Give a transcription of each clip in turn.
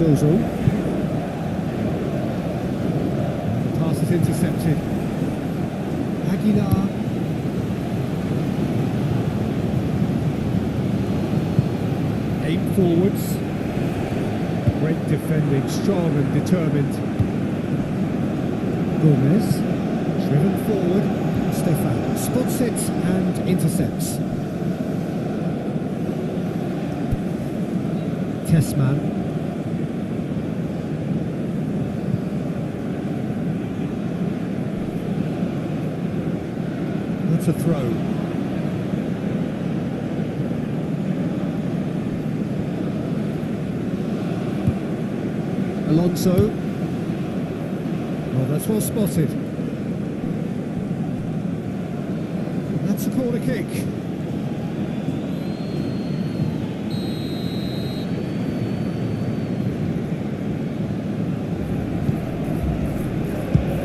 Cardozo. The pass is intercepted. Aguilar. Aim forwards. Great defending, strong and determined. Gomez. Driven forward. Stefan spots it and intercepts. Tessman. That's a throw. Alonso. Oh, that's well spotted. That's a corner kick.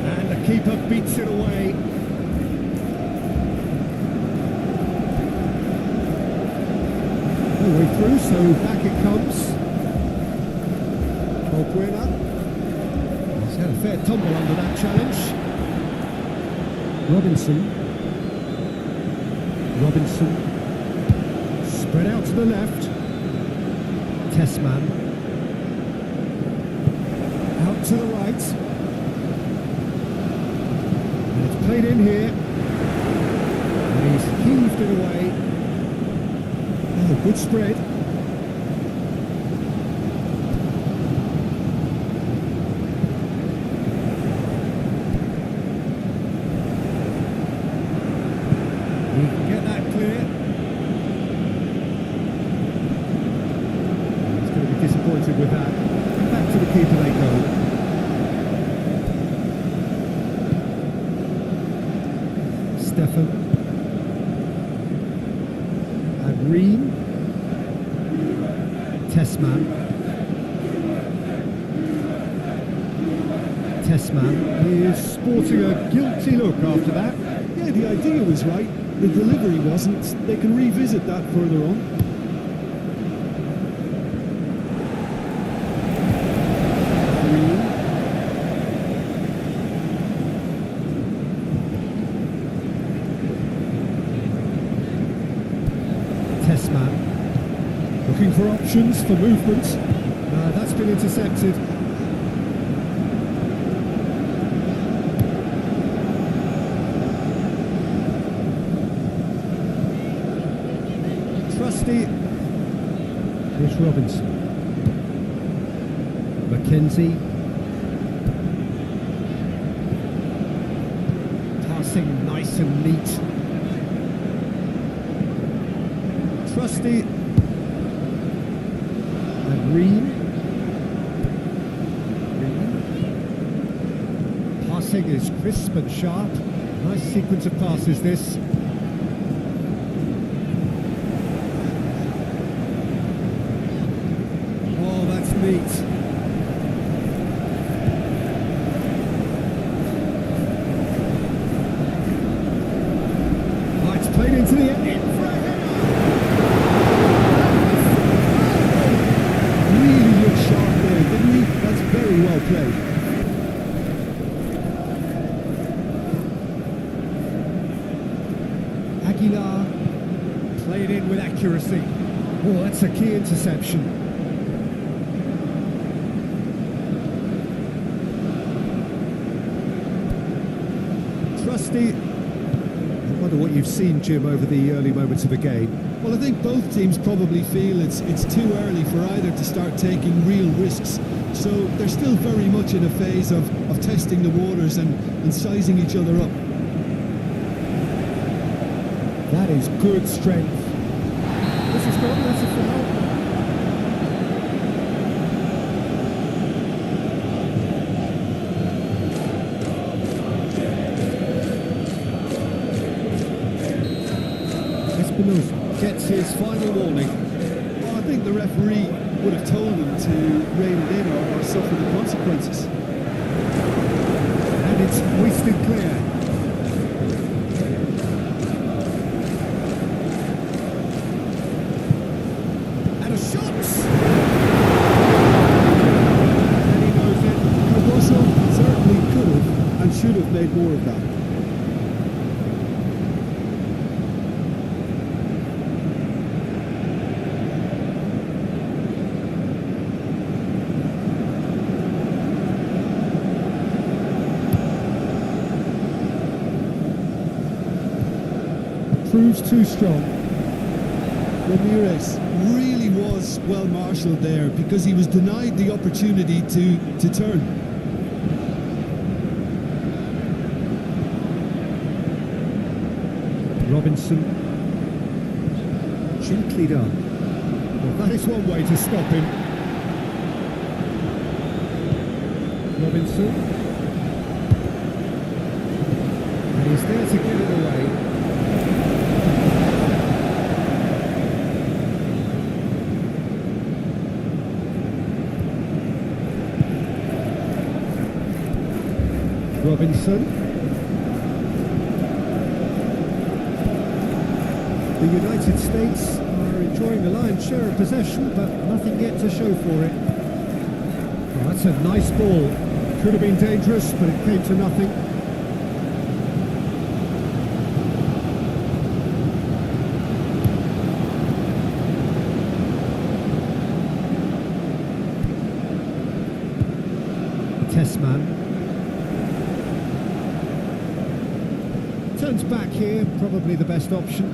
And the keeper beats it away. All the way through, so back it comes. Balbuena. He's had a fair tumble under that challenge. Robinson. Spread out to the left. Tessman. Out to the right. And it's played in here. And he's heaved it away. Oh, good spread. He can get that clear. He's going to be disappointed with that. And back to the keeper they go. Stefan. And Ream. Tessman is sporting a guilty look after that. Yeah, the idea was right. The delivery wasn't. They can revisit that further on. Tessman looking for options for movement. That's been intercepted. Trusty. Here's Robinson. Mackenzie. Passing nice and neat. Trusty. And Ream. Passing is crisp and sharp. Nice sequence of passes this. Neat. Oh, it's played into the end. Really looked sharp there, didn't he? That's very well played. Aguilar played in with accuracy. Oh, that's a key interception. Trusty. I wonder what you've seen, Jim, over the early moments of the game. Well, I think both teams probably feel it's too early for either to start taking real risks. So they're still very much in a phase of testing the waters and sizing each other up. That is good strength. This is good, that's a foul. Gets his final warning. Well, I think the referee would have told him to rein it in or suffer the consequences. And it's hoisted clear. And a shot! create more of that. Proves too strong. Ramirez really was well marshalled there because he was denied the opportunity to turn. Robinson. Gently done. Well, that is one way to stop him. Robinson. And he's there to get it away. Robinson. The United States are enjoying the lion's share of possession, but nothing yet to show for it. Well, that's a nice ball. Could have been dangerous, but it came to nothing. Testman. Turns back here, probably the best option.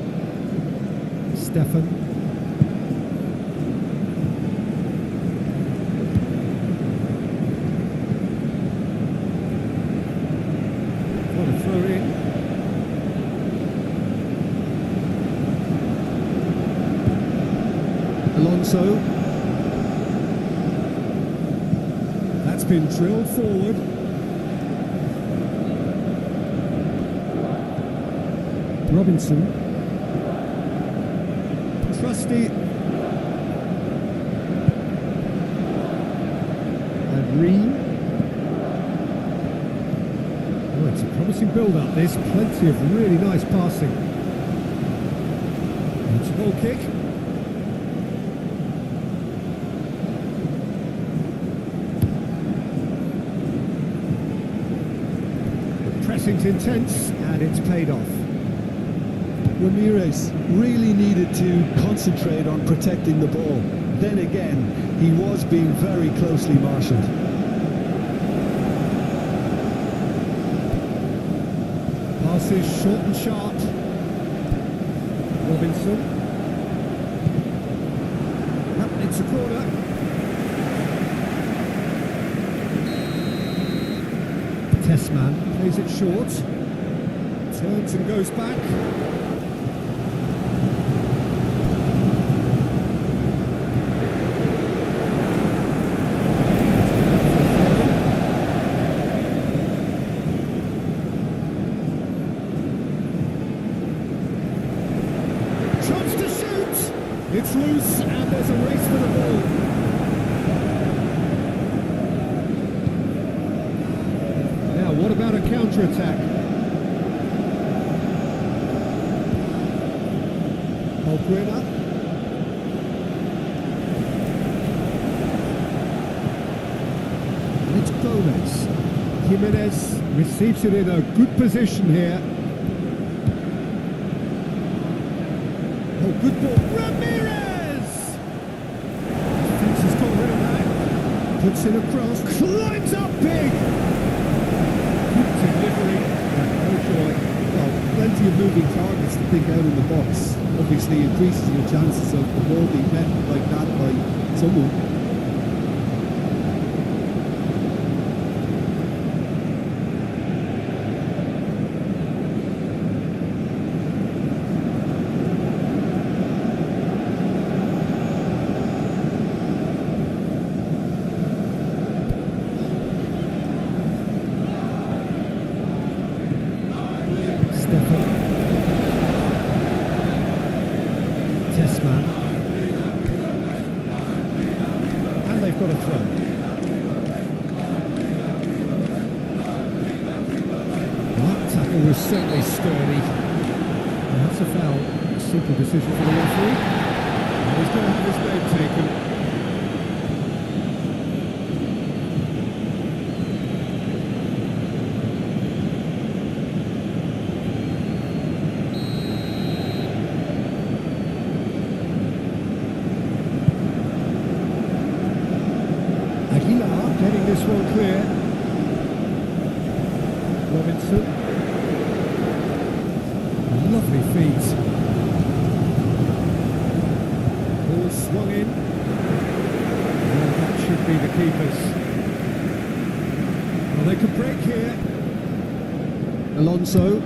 Stefan. What a throw in. Alonso. That's been drilled forward. Robinson. Trusty. And Reed. Oh, it's a promising build-up. There's plenty of really nice passing. It's a ball kick. The pressing's intense, and it's paid off. Ramirez really needed to concentrate on protecting the ball. Then again, he was being very closely marshalled. Passes short and sharp. Robinson. Up into corner. Testman plays it short. Turns and goes back. It's loose, and there's a race for the ball. Now, what about a counter-attack? Albuena. And it's Gomez. Jimenez receives it in a good position here. Oh, good ball. Ramirez! Thinks he's got rid of that. Puts it across. Climbs up big! Good delivery. No joy. Well, plenty of moving targets to pick out in the box. Obviously increases your chances of the ball being met like that by someone. Testman. And they've got a throw. That tackle was certainly sturdy. And that's a foul. Simple decision for the referee. And he's going to have his name taken. this one clear. Robinson. Lovely feet. Ball swung in. And that should be the keepers. Well, they could break here. Alonso.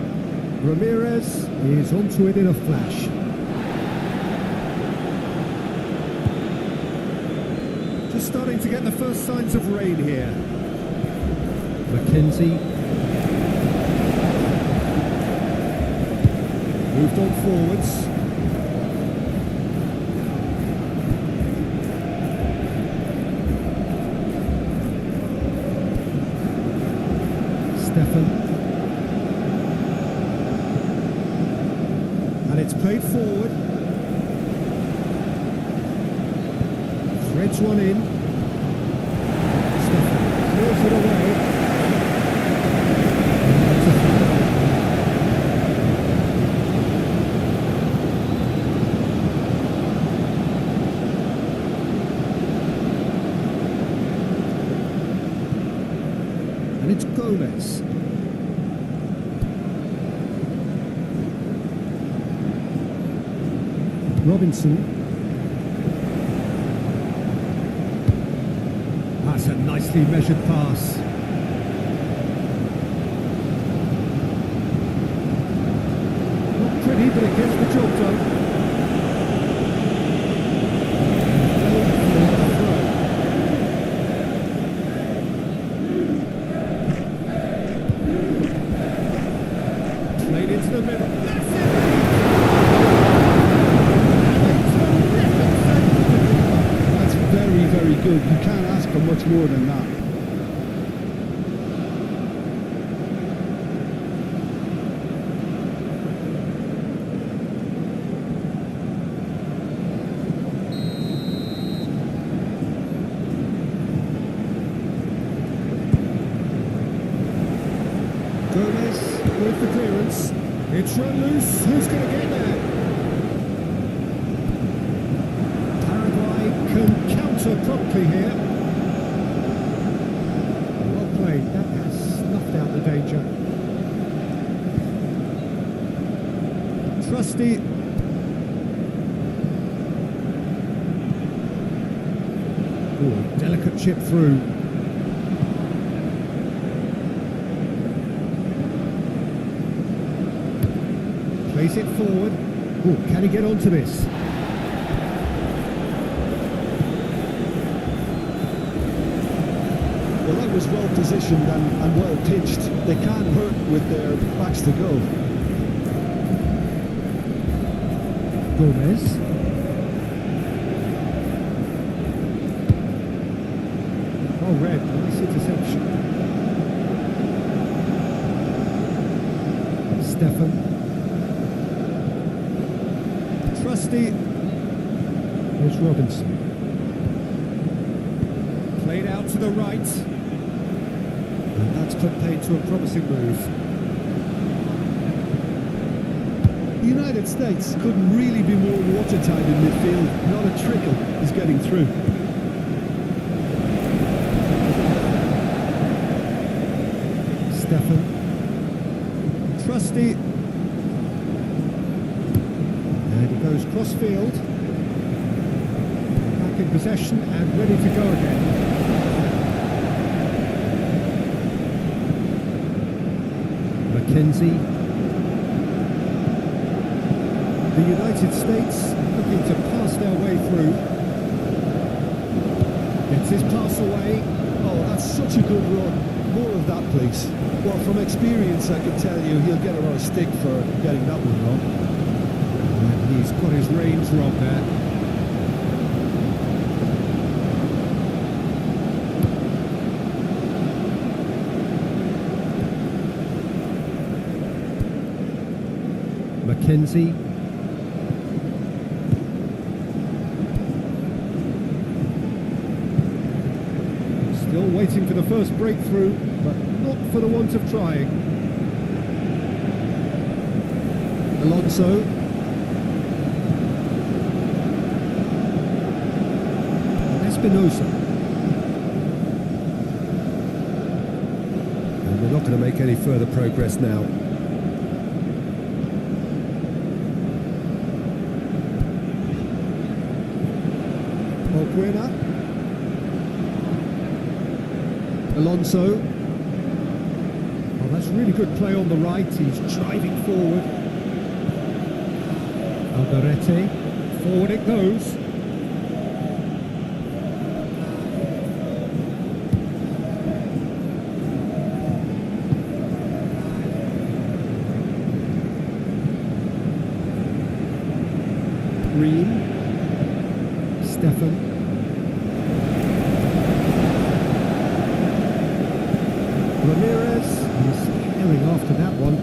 Ramirez is onto it in a flash. Just starting to get the first signs of rain here. Mackenzie. Moved on forwards. Stefan. And it's played forward. Threads one in. Stefan clears it away. And it's Gomez. Robinson. That's a nicely measured pass. Not pretty, but it gets the job done. Played into the middle. That's it! Very, very good. You can't ask for much more than that. Gomez with the clearance. It's run loose. Who's going to get there? Paraguay can counter promptly here. Well played. That has snuffed out the danger. Trusty. Ooh, delicate chip through. Plays it forward. Ooh, can he get onto this? Well, that was well positioned and well pitched. They can't hurt with their backs to go. Gomez. Oh, red. Nice interception. Stefan. Trusty. Here's Robinson. Played out to the right. And that's put paid to a promising move. The United States couldn't really be more watertight in midfield. Not a trickle is getting through. Stefan. Trusty. And he goes cross field. Back in possession and ready to go again. Mackenzie. The United States looking to pass their way through. Gets his pass away. Oh, that's such a good run. More of that, please. Well, from experience, I can tell you he'll get a lot of stick for getting that one wrong. And he's got his range wrong there. Mackenzie. Still waiting for the first breakthrough, but not for the want of trying. Alonso. And Espinosa. make any further progress now. Balbuena. Alonso. Oh, that's really good play on the right. He's driving forward. Alderete. Forward it goes. Green. Stefan. Ramirez. He's carrying after that one.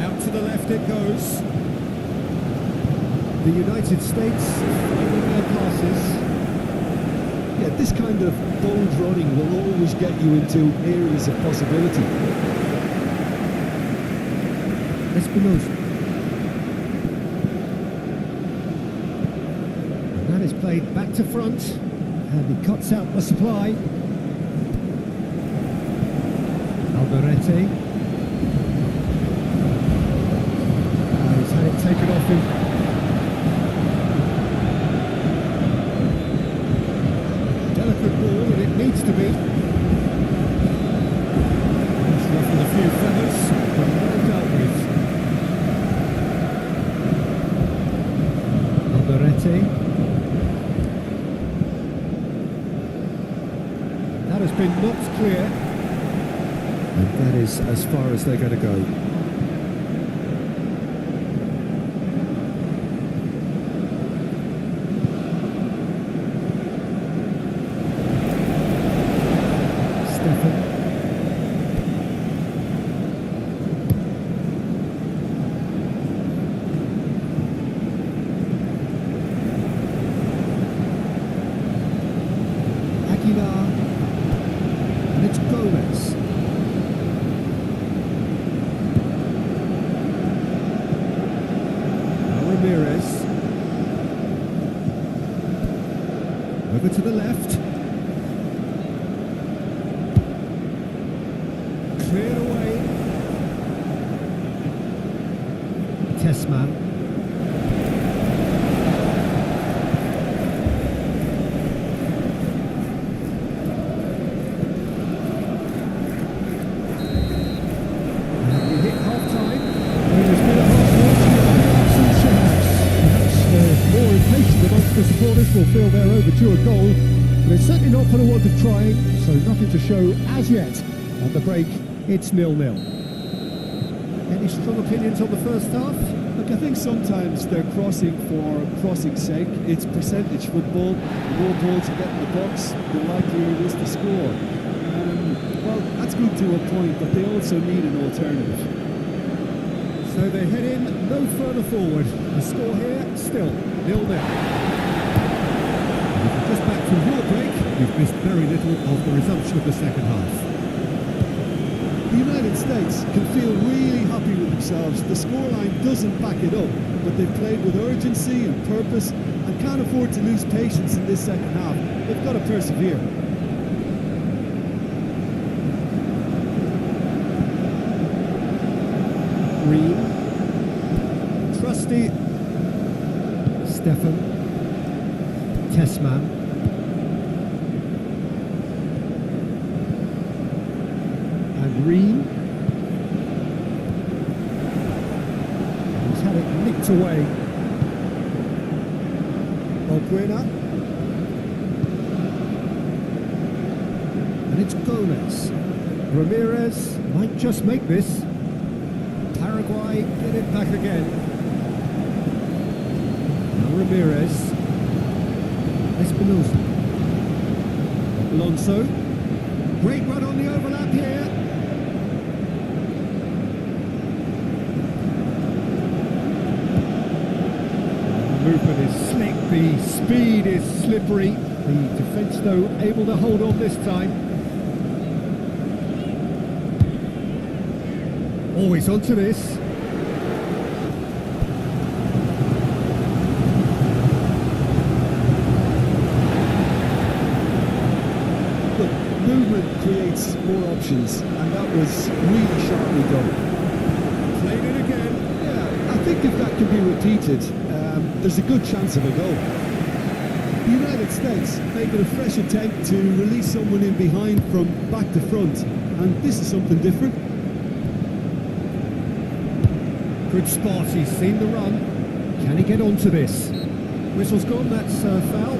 Out to the left it goes. The United States finding their passes. Yeah, this kind of bold running will always get you into areas of possibility. Espinosa. And that is played back to front, and he cuts out the supply. Alderete. He's had it taken off him. Delicate ball, and it needs to be. It's ruffled a few feathers, but well dealt with. Alderete. That has been knocked clear. And that is as far as they're going to go. Stefan. Aguilar. And it's Gomez. Ramirez. Over to the left. Cleared away. Tessman. The supporters will feel their overdue a goal, but it's certainly not for the want of trying, so nothing to show as yet. At the break, it's 0-0. Any strong opinions on the first half? Look, I think sometimes they're crossing for crossing's sake. It's percentage football. The more balls you get in the box, the likelier it is to score. Well, that's good to a point, but they also need an alternative. So they head in no further forward. The score here, still 0-0. Just back from your break, you've missed very little of the resumption of the second half. The United States can feel really happy with themselves. The scoreline doesn't back it up, but they've played with urgency and purpose and can't afford to lose patience in this second half. They've got to persevere. Green. Trusty. Stefan. Tessman. Green. He's had it nicked away. Balbuena. And it's Gomez. Ramirez might just make this. Paraguay get it back again. Now Ramirez. Espinosa. Alonso. Great run on the overlap here. Movement is slick, the speed is slippery. The defence, though, able to hold on this time. Always onto this. options, and that was really sharply done. Played it again. Yeah, I think if that can be repeated, there's a good chance of a goal. The United States making a fresh attempt to release someone in behind from back to front, and this is something different. Good spot, he's seen the run. Can he get onto this? Whistle's gone, that's foul.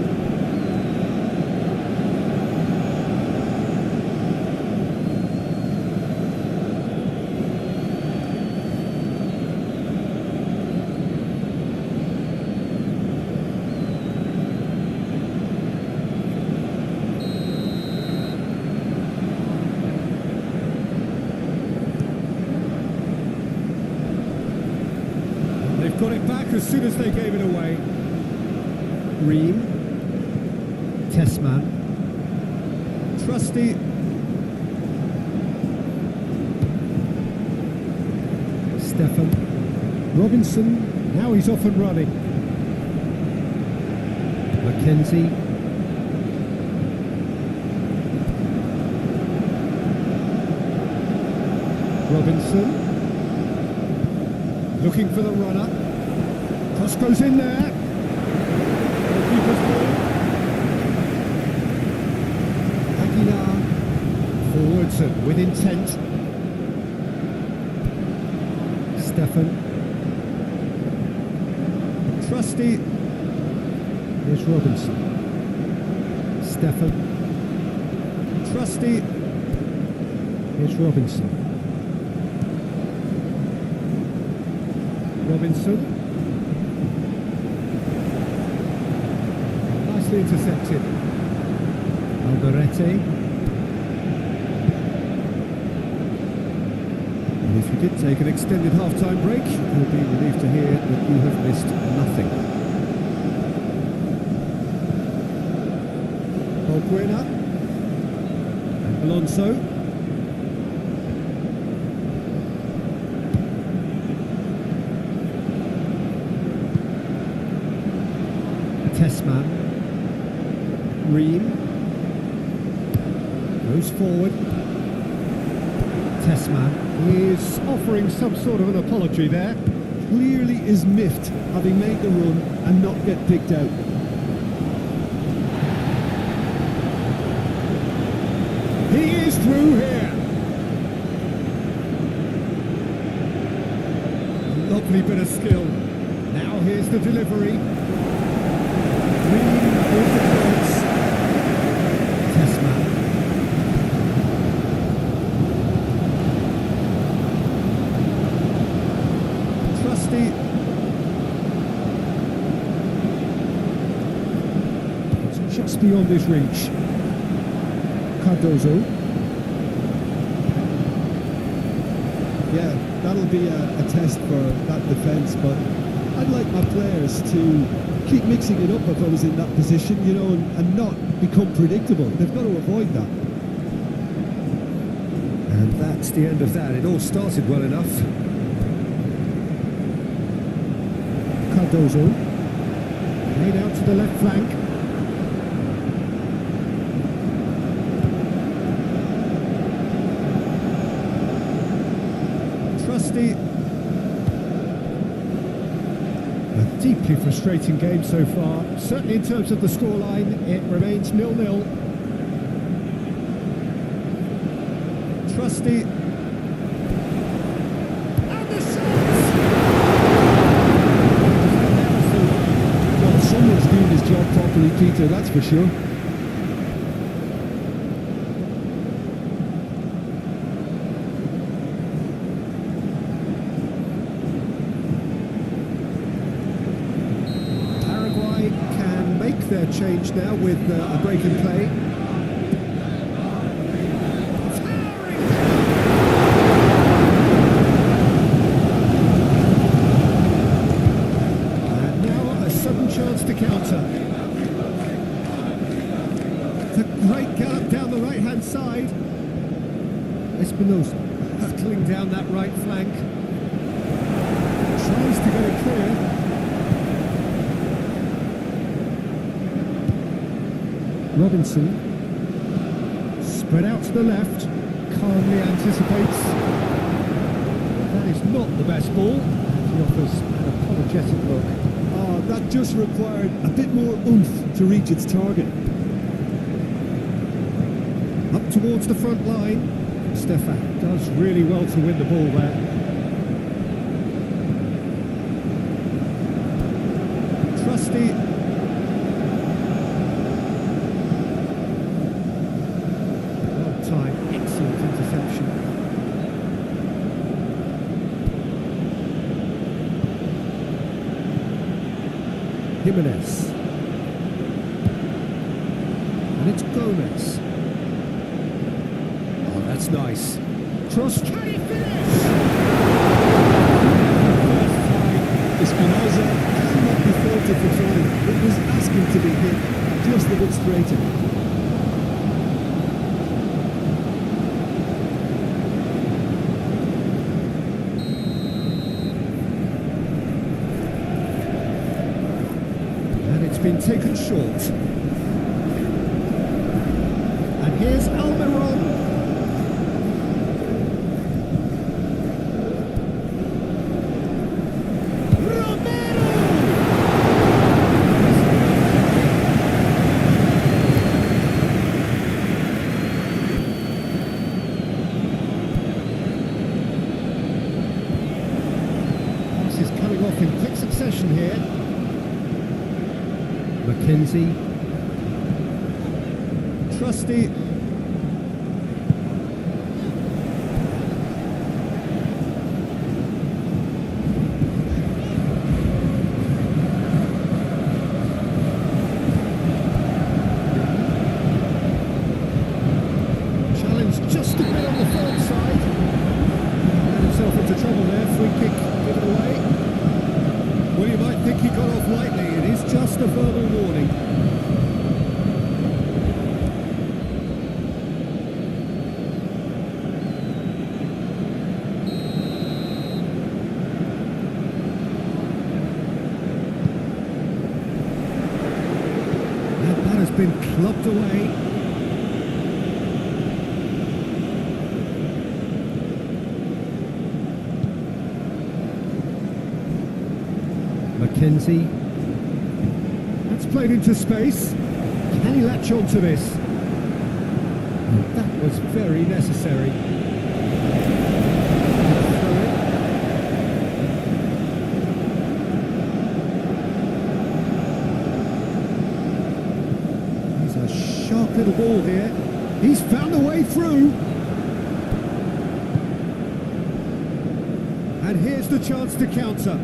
Got it back as soon as they gave it away. Ream. Tessman. Trusty. Stefan. Robinson. Now he's off and running. Mackenzie. Robinson. Looking for the runner. Cross goes in there. Keeper's ball. Aguilar. Forwards and with intent. Stefan. Trusty. Here's Robinson. Stefan. Trusty. Here's Robinson. Robinson. Nicely intercepted. Alvaretti. And if you did take an extended half-time break, you'll be relieved to hear that you have missed nothing. Balbuena. And Alonso. Tessman. Ream. Goes forward. Tessman is offering some sort of an apology there. Clearly is miffed having made the run and not get picked out. He is through here. Lovely bit of skill. Now here's the delivery. Ream with the cross. Tessman. Trusty. It's just beyond his reach. Cardozo. Yeah, that'll be a test for that defence, but I'd like my players to keep mixing it up if I was in that position, you know, and not become predictable. They've got to avoid that. And that's the end of that. It all started well enough. Cardozo. Laid out to the left flank. Trusty. A deeply frustrating game so far. Certainly in terms of the scoreline, it remains 0-0. Trusty. And the shot! Well, someone's doing his job properly, Peter, that's for sure. Paraguay can make their change now with a break in play. And now a sudden chance to counter. It's a great gallop down the right-hand side. Espinosa hurtling down that right flank. Tries to get it clear. Robinson. Spread out to the left. calmly anticipates. That is not the best ball. He offers an apologetic look. Oh, that just required a bit more oomph to reach its target. Up towards the front line. Stefan does really well to win the ball there. Trusty. Well timed, excellent interception. Jimenez. And it's Gomez. Oh, that's nice. Cross. Can he finish? Espinosa cannot be faulted for trying. It was asking to be hit just a bit straighter. And it's been taken short. And here's Almiron. Off in quick succession here. McKenzie. Trusty. Challenge just a bit on the forward side. Got himself into trouble there. Free kick given away. Well, you might think he got off lightly. It is just a verbal warning. That has been clubbed away. McKenzie. That's played into space. Can he latch on to this? That was very necessary. He's a sharp little ball here. He's found a way through. And here's the chance to counter.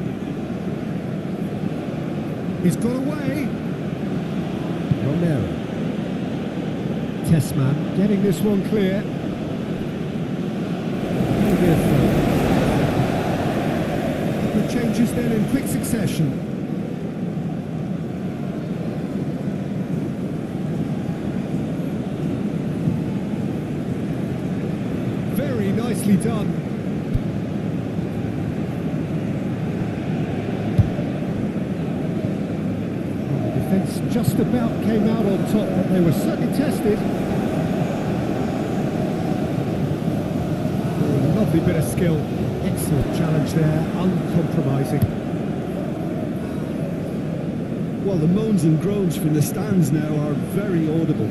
He's got away. Romero. Tessman getting this one clear. Maybe a throw. Couple of changes then in quick succession. Very nicely done. Just about came out on top, but they were certainly tested. Oh, lovely bit of skill. Excellent challenge there, uncompromising. Well, the moans and groans from the stands now are very audible.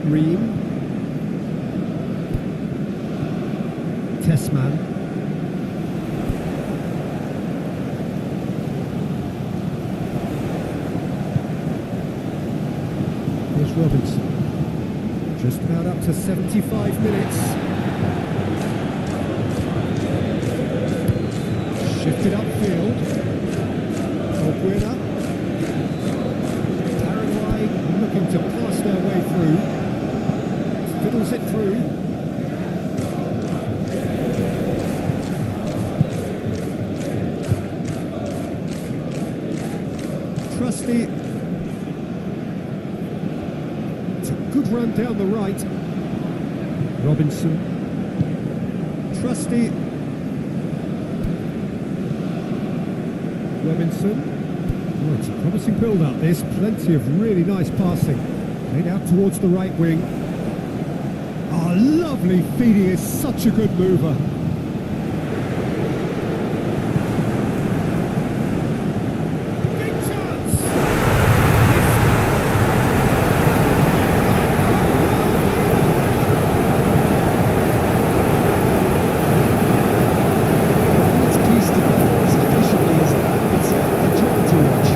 Ream. Tessman. Robinson, just about up to 75 minutes. Shifted upfield. Oguina. Paraguay looking to pass their way through. Fiddles it through. Trusty. Good run down the right. Robinson. Trusty. Robinson. Oh, it's a promising build-up, this. Plenty of really nice passing. Played out towards the right wing. Oh, lovely feeding. Is such a good mover. Big chance! It's pleased to be as efficiently as that. It's a joy to watch.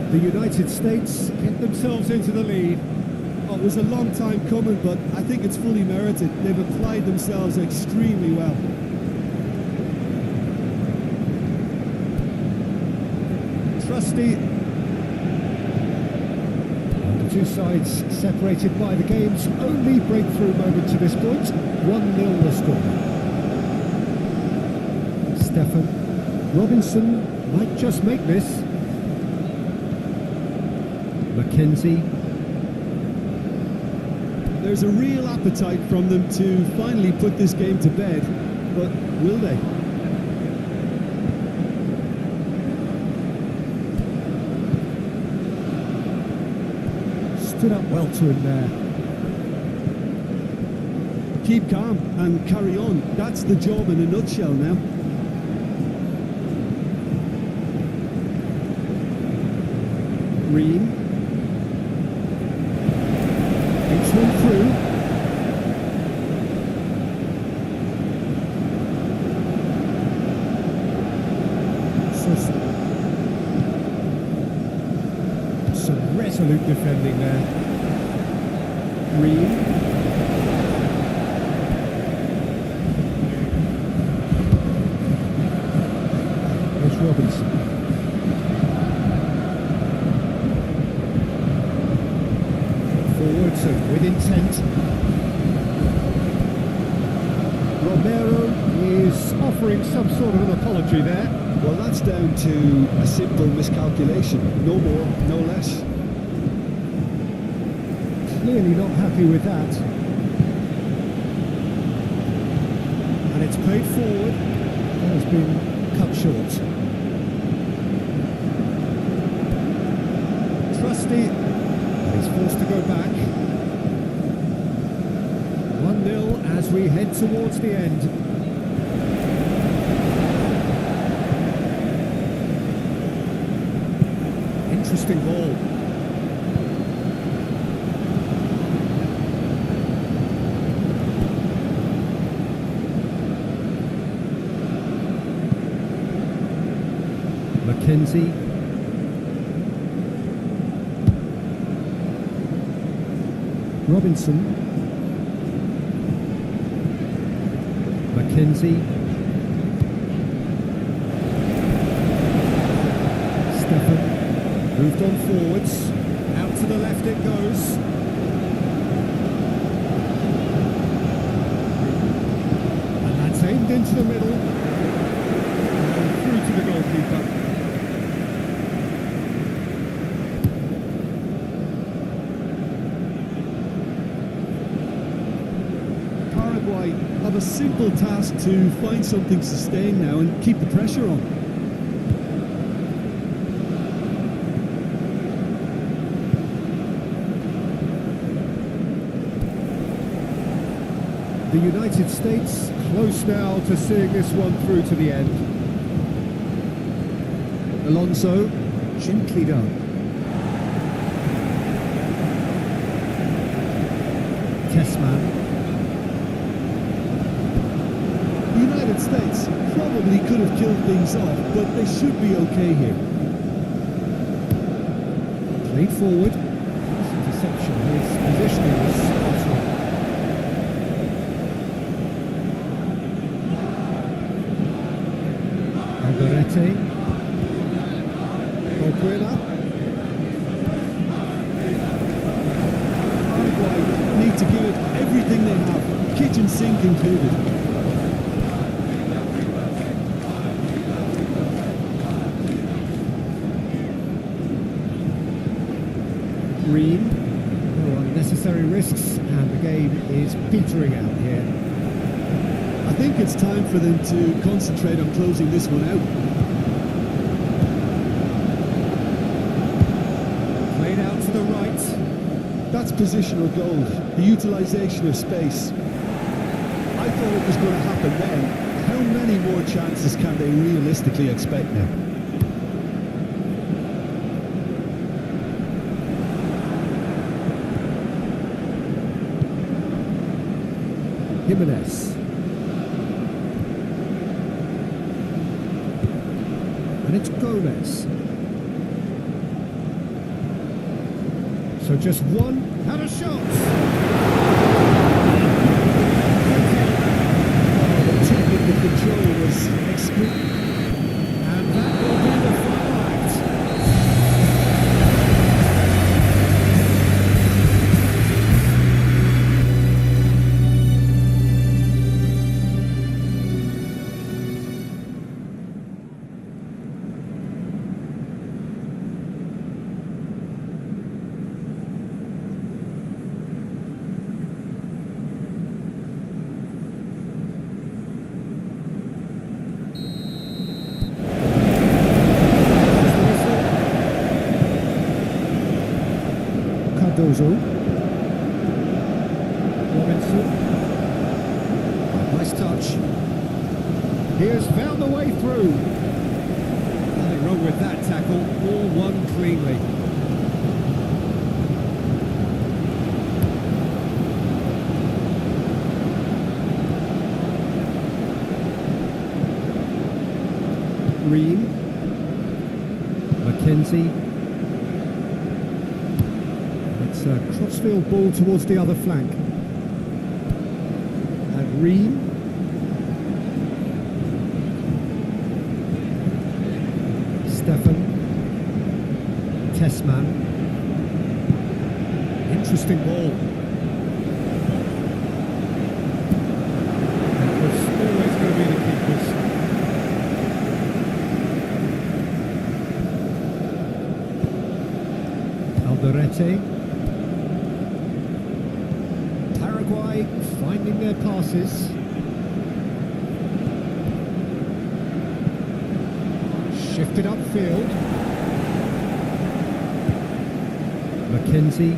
The United States get themselves into the lead. Oh, it was a long time coming, but I think it's fully merited. They've applied themselves extremely well. Trusty. The two sides separated by the game's only breakthrough moment to this point. 1-0 the score. Stefan Robinson might just make this. Mackenzie. There's a real appetite from them to finally put this game to bed, but will they? Stood up well to him there. Keep calm and carry on. That's the job in a nutshell now. Green. It's one through. Some resolute defending there. Green. Here's Robinson. Forwards and with intent. Romero is offering some sort of an apology there. Well, that's down to a simple miscalculation. No more, no less. Clearly not happy with that. And it's played forward. That has been cut short. Trusty. He's forced to go back. 1-0 as we head towards the end. Interesting ball. Mackenzie. Robinson. Mackenzie. Stefan. Moved on forwards. Out to the left it goes. And that's aimed into the middle. And through to the goalkeeper. Paraguay have a simple task to find something sustained now and keep the pressure on. The United States close now to seeing this one through to the end. Alonso, gently done. Tessman. The United States probably could have killed things off, but they should be okay here. Played forward. Interception. His positioning was spot on. Alderete. Paraguay need to give it everything they have, kitchen sink included. Green. No unnecessary risks, and the game is petering out here. I think it's time for them to concentrate on closing this one out. Played out to the right. That's positional gold, the utilisation of space. I thought it was going to happen then. How many more chances can they realistically expect now? Jimenez. And it's Gomez. So just one, had a shot. Oh, the technical control was exquisite. And that will be the final act. Cardozo. Robinson. Nice touch. He has found the way through. Nothing wrong with that tackle. All won cleanly. Green. Mackenzie. It's a crossfield ball towards the other flank. And Ream. Stefan. Tessman. Interesting ball. That was always going to be the keepers. Alderete. Paraguay finding their passes. Shifted upfield. Mackenzie.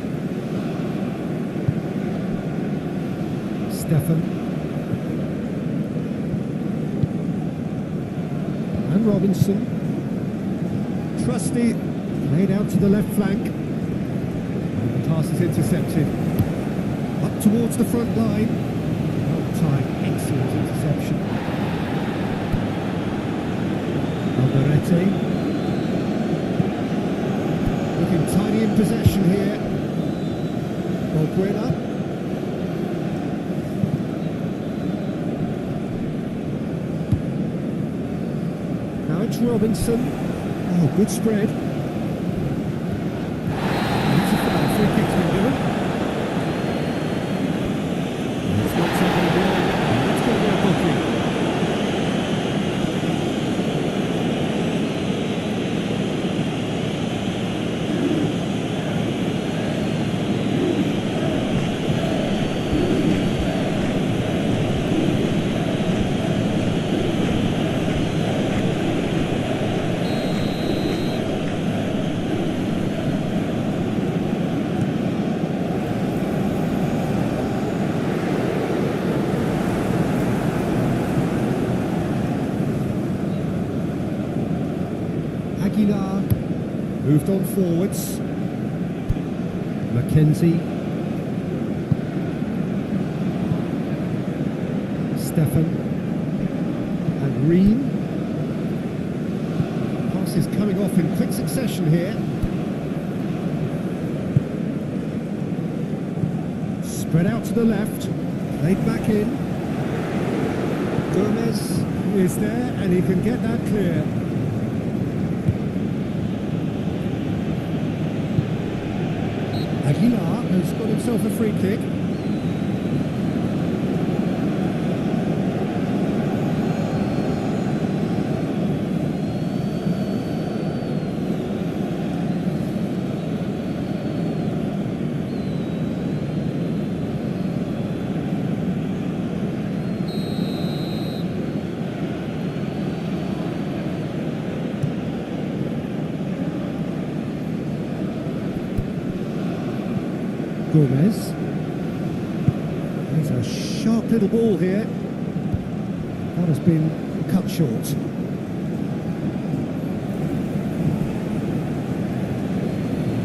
Stefan. And Robinson. Trusty. Played out to the left flank. And the pass is intercepted. Up towards the front line. Well timed, excellent interception. Alderete. Looking tiny in possession here. Balbuena. Now it's Robinson. Oh, good spread. Beautiful free kick's been given. It's not taken away. It's going to be a booking. Aguilar moved on forwards. Mackenzie. Stefan. And Green. Passes coming off in quick succession here. Spread out to the left. Played back in. Gomez is there and he can get that clear. Aguilar has got himself a free kick. Gomez. There's a sharp little ball here. That has been cut short.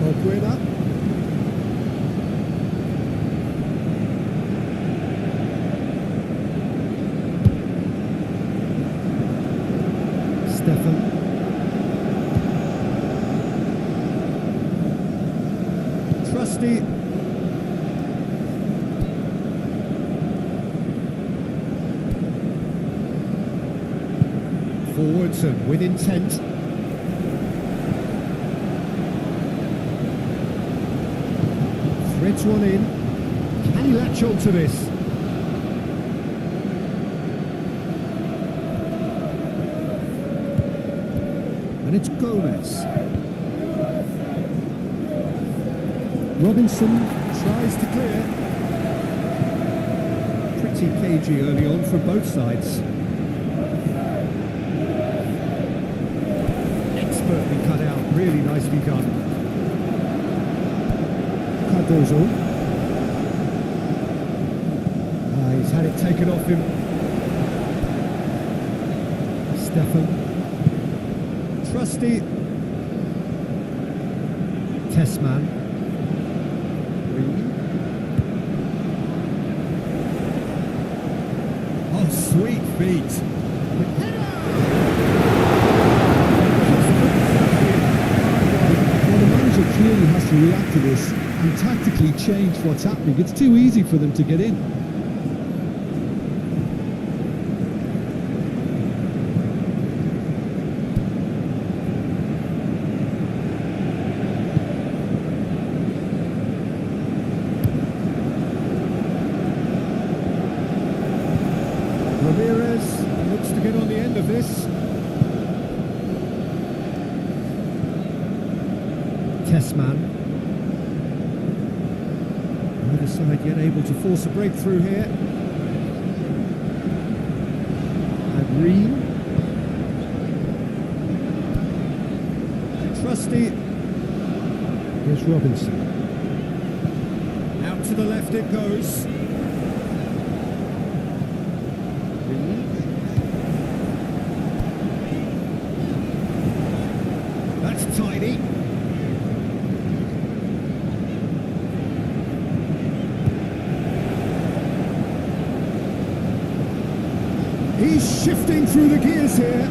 Balbuena. Stefan. Trusty. Forwards and with intent. Threads one in. Can he latch on to this? And it's Gomez. Robinson tries to clear. Pretty cagey early on from both sides. Expertly cut out, really nicely done. Cardozo. He's had it taken off him. Stefan. Trusty. Tessman. Oh, sweet feet. Well, the manager clearly has to react to this and tactically change what's happening. It's too easy for them to get in. Ramirez looks to get on the end of this. Tessman. Neither side yet able to force a breakthrough here. And Ream. Trusty. Here's Robinson. Out to the left it goes. That's tidy. He's shifting through the gears here.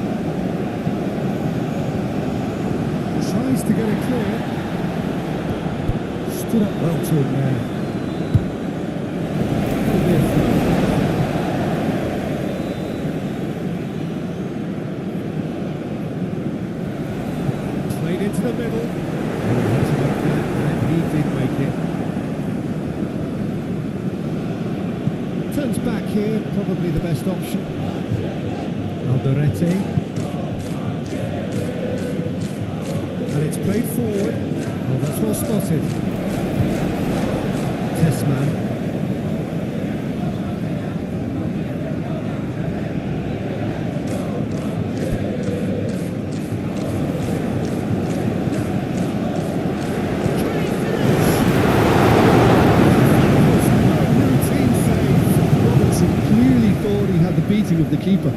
Tries to get it clear. Stood up well to him there. Played into the middle. And he did make it. Turns back here, probably the best option. Alderete. And it's played forward. Oh, that's well spotted. Tessman. Robinson clearly thought he had the beating of the keeper.